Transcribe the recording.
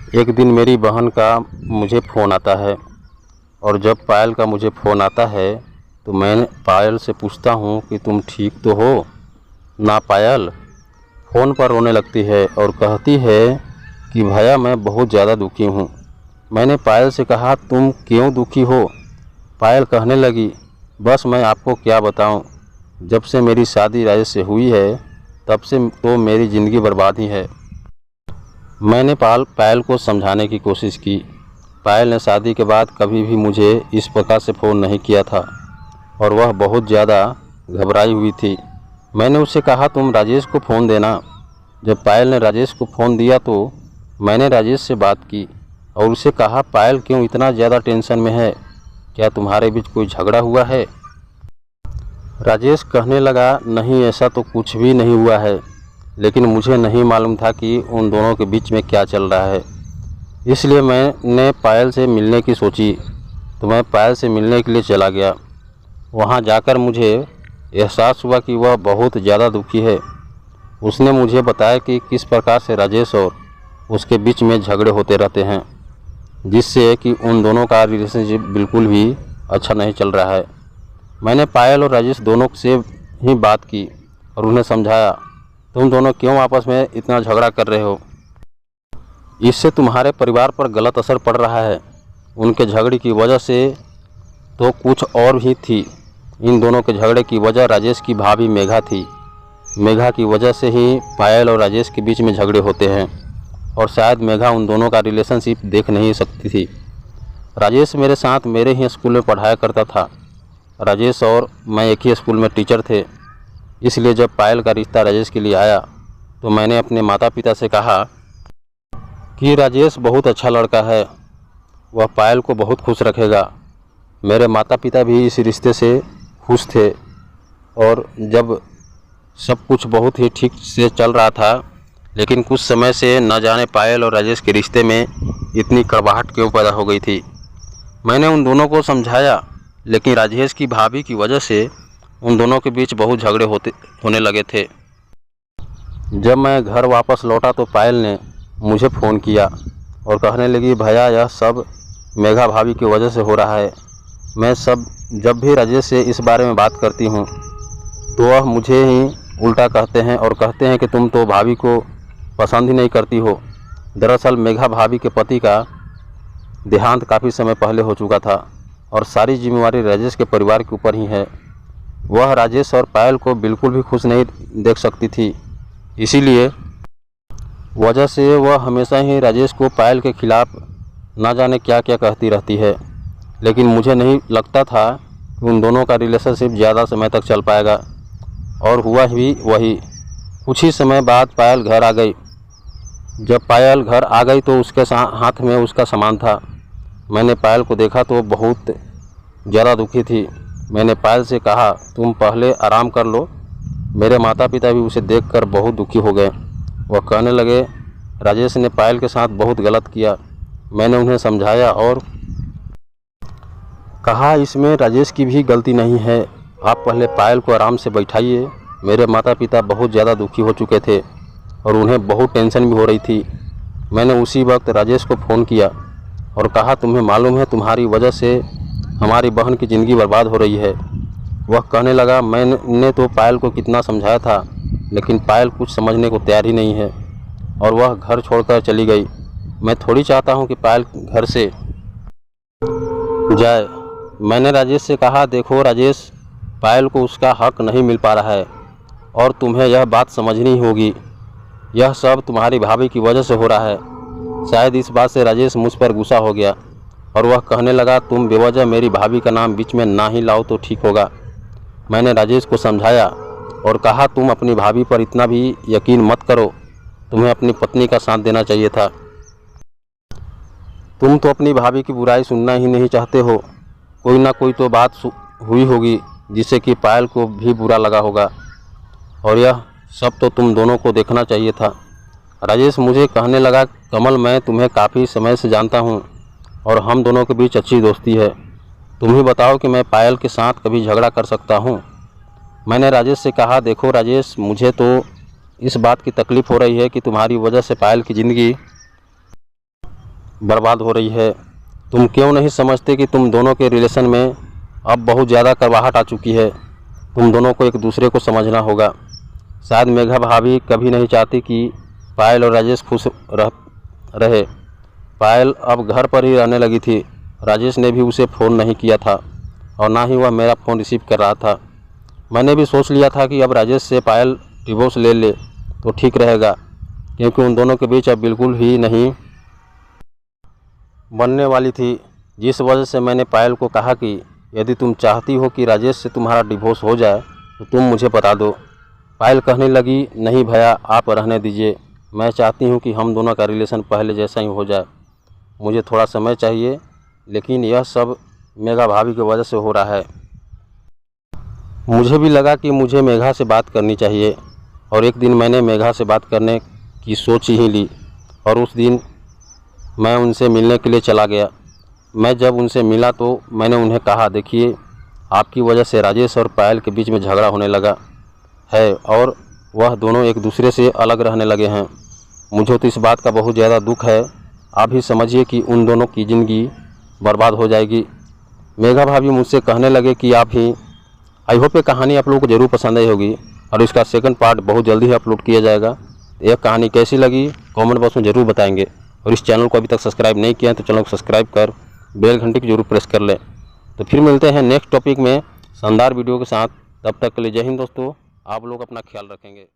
एक दिन मेरी बहन का मुझे फ़ोन आता है और जब पायल का मुझे फ़ोन आता है तो मैं पायल से पूछता हूँ कि तुम ठीक तो हो ना। पायल फ़ोन पर रोने लगती है और कहती है कि भैया मैं बहुत ज़्यादा दुखी हूँ। मैंने पायल से कहा तुम क्यों दुखी हो? पायल कहने लगी बस मैं आपको क्या बताऊँ, जब से मेरी शादी राजेश से हुई है तब से तो मेरी ज़िंदगी बर्बाद ही है। मैंने पायल को समझाने की कोशिश की। पायल ने शादी के बाद कभी भी मुझे इस प्रकार से फ़ोन नहीं किया था और वह बहुत ज़्यादा घबराई हुई थी। मैंने उससे कहा तुम राजेश को फ़ोन देना। जब पायल ने राजेश को फ़ोन दिया तो मैंने राजेश से बात की और उसे कहा पायल क्यों इतना ज़्यादा टेंशन में है, क्या तुम्हारे बीच कोई झगड़ा हुआ है? राजेश कहने लगा नहीं ऐसा तो कुछ भी नहीं हुआ है, लेकिन मुझे नहीं मालूम था कि उन दोनों के बीच में क्या चल रहा है, इसलिए मैंने पायल से मिलने की सोची तो मैं पायल से मिलने के लिए चला गया। वहां जाकर मुझे एहसास हुआ कि वह बहुत ज़्यादा दुखी है। उसने मुझे बताया कि किस प्रकार से राजेश और उसके बीच में झगड़े होते रहते हैं, जिससे कि उन दोनों का रिलेशनशिप बिल्कुल भी अच्छा नहीं चल रहा है। मैंने पायल और राजेश दोनों से ही बात की और उन्हें समझाया तुम दोनों क्यों आपस में इतना झगड़ा कर रहे हो, इससे तुम्हारे परिवार पर गलत असर पड़ रहा है। उनके झगड़े की वजह से तो कुछ और ही थी। इन दोनों के झगड़े की वजह राजेश की भाभी मेघा थी। मेघा की वजह से ही पायल और राजेश के बीच में झगड़े होते हैं और शायद मेघा उन दोनों का रिलेशनशिप देख नहीं सकती थी। राजेश मेरे साथ मेरे ही स्कूल में पढ़ाया करता था। राजेश और मैं एक ही स्कूल में टीचर थे, इसलिए जब पायल का रिश्ता राजेश के लिए आया तो मैंने अपने माता पिता से कहा कि राजेश बहुत अच्छा लड़का है, वह पायल को बहुत खुश रखेगा। मेरे माता पिता भी इस रिश्ते से खुश थे और जब सब कुछ बहुत ही ठीक से चल रहा था, लेकिन कुछ समय से न जाने पायल और राजेश के रिश्ते में इतनी कड़वाहट क्यों पैदा हो गई थी। मैंने उन दोनों को समझाया, लेकिन राजेश की भाभी की वजह से उन दोनों के बीच बहुत झगड़े होने लगे थे। जब मैं घर वापस लौटा तो पायल ने मुझे फ़ोन किया और कहने लगी भैया यह सब मेघा भाभी की वजह से हो रहा है। मैं जब भी राजेश से इस बारे में बात करती हूँ तो वह मुझे ही उल्टा कहते हैं और कहते हैं कि तुम तो भाभी को पसंद ही नहीं करती हो। दरअसल मेघा भाभी के पति का देहांत काफ़ी समय पहले हो चुका था और सारी जिम्मेवारी राजेश के परिवार के ऊपर ही है। वह राजेश और पायल को बिल्कुल भी खुश नहीं देख सकती थी, इसीलिए वजह से वह हमेशा ही राजेश को पायल के खिलाफ ना जाने क्या क्या कहती रहती है। लेकिन मुझे नहीं लगता था कि उन दोनों का रिलेशनशिप ज़्यादा समय तक चल पाएगा और हुआ भी वही। कुछ ही समय बाद पायल घर आ गई। जब पायल घर आ गई तो उसके हाथ में उसका सामान था। मैंने पायल को देखा तो बहुत ज़्यादा दुखी थी। मैंने पायल से कहा तुम पहले आराम कर लो। मेरे माता पिता भी उसे देखकर बहुत दुखी हो गए। वह कहने लगे राजेश ने पायल के साथ बहुत गलत किया। मैंने उन्हें समझाया और कहा इसमें राजेश की भी गलती नहीं है, आप पहले पायल को आराम से बैठाइए। मेरे माता पिता बहुत ज़्यादा दुखी हो चुके थे और उन्हें बहुत टेंशन भी हो रही थी। मैंने उसी वक्त राजेश को फ़ोन किया और कहा तुम्हें मालूम है तुम्हारी वजह से हमारी बहन की ज़िंदगी बर्बाद हो रही है। वह कहने लगा मैंने तो पायल को कितना समझाया था, लेकिन पायल कुछ समझने को तैयार ही नहीं है और वह घर छोड़कर चली गई। मैं थोड़ी चाहता हूँ कि पायल घर से जाए। मैंने राजेश से कहा देखो राजेश, पायल को उसका हक नहीं मिल पा रहा है और तुम्हें यह बात समझनी होगी। यह सब तुम्हारी भाभी की वजह से हो रहा है। शायद इस बात से राजेश मुझ पर गुस्सा हो गया और वह कहने लगा तुम बेवजह मेरी भाभी का नाम बीच में ना ही लाओ तो ठीक होगा। मैंने राजेश को समझाया और कहा तुम अपनी भाभी पर इतना भी यकीन मत करो, तुम्हें अपनी पत्नी का साथ देना चाहिए था। तुम तो अपनी भाभी की बुराई सुनना ही नहीं चाहते हो। कोई ना कोई तो बात हुई होगी जिससे कि पायल को भी बुरा लगा होगा और यह सब तो तुम दोनों को देखना चाहिए था। राजेश मुझे कहने लगा कमल मैं तुम्हें काफ़ी समय से जानता हूँ और हम दोनों के बीच अच्छी दोस्ती है। तुम ही बताओ कि मैं पायल के साथ कभी झगड़ा कर सकता हूँ। मैंने राजेश से कहा देखो राजेश, मुझे तो इस बात की तकलीफ़ हो रही है कि तुम्हारी वजह से पायल की ज़िंदगी बर्बाद हो रही है। तुम क्यों नहीं समझते कि तुम दोनों के रिलेशन में अब बहुत ज़्यादा कड़वाहट आ चुकी है। तुम दोनों को एक दूसरे को समझना होगा। शायद मेघा भाभी कभी नहीं चाहती कि पायल और राजेश खुश रहे। पायल अब घर पर ही रहने लगी थी। राजेश ने भी उसे फ़ोन नहीं किया था और ना ही वह मेरा फ़ोन रिसीव कर रहा था। मैंने भी सोच लिया था कि अब राजेश से पायल डिवोर्स ले ले तो ठीक रहेगा, क्योंकि उन दोनों के बीच अब बिल्कुल ही नहीं बनने वाली थी। जिस वजह से मैंने पायल को कहा कि यदि तुम चाहती हो कि राजेश से तुम्हारा डिवोर्स हो जाए तो तुम मुझे बता दो। पायल कहने लगी, नहीं भैया, आप रहने दीजिए। मैं चाहती हूँ कि हम दोनों का रिलेशन पहले जैसा ही हो जाए। मुझे थोड़ा समय चाहिए, लेकिन यह सब मेघा भाभी की वजह से हो रहा है। मुझे भी लगा कि मुझे मेघा से बात करनी चाहिए और एक दिन मैंने मेघा से बात करने की सोच ही ली और उस दिन मैं उनसे मिलने के लिए चला गया। मैं जब उनसे मिला तो मैंने उन्हें कहा, देखिए, आपकी वजह से राजेश और पायल के बीच में झगड़ा होने लगा है और वह दोनों एक दूसरे से अलग रहने लगे हैं। मुझे तो इस बात का बहुत ज़्यादा दुख है। आप ही समझिए कि उन दोनों की ज़िंदगी बर्बाद हो जाएगी। मेघा भाभी मुझसे कहने लगे कि आप ही, आई होप ये कहानी आप लोगों को ज़रूर पसंद आई होगी और इसका सेकंड पार्ट बहुत जल्दी ही अपलोड किया जाएगा। यह कहानी कैसी लगी कमेंट बॉक्स में ज़रूर बताएंगे और इस चैनल को अभी तक सब्सक्राइब नहीं किया है तो चैनल को सब्सक्राइब कर बेल घंटी को जरूर प्रेस कर लें। तो फिर मिलते हैं नेक्स्ट टॉपिक में शानदार वीडियो के साथ। तब तक के लिए जय हिंद दोस्तों। आप लोग अपना ख्याल रखेंगे।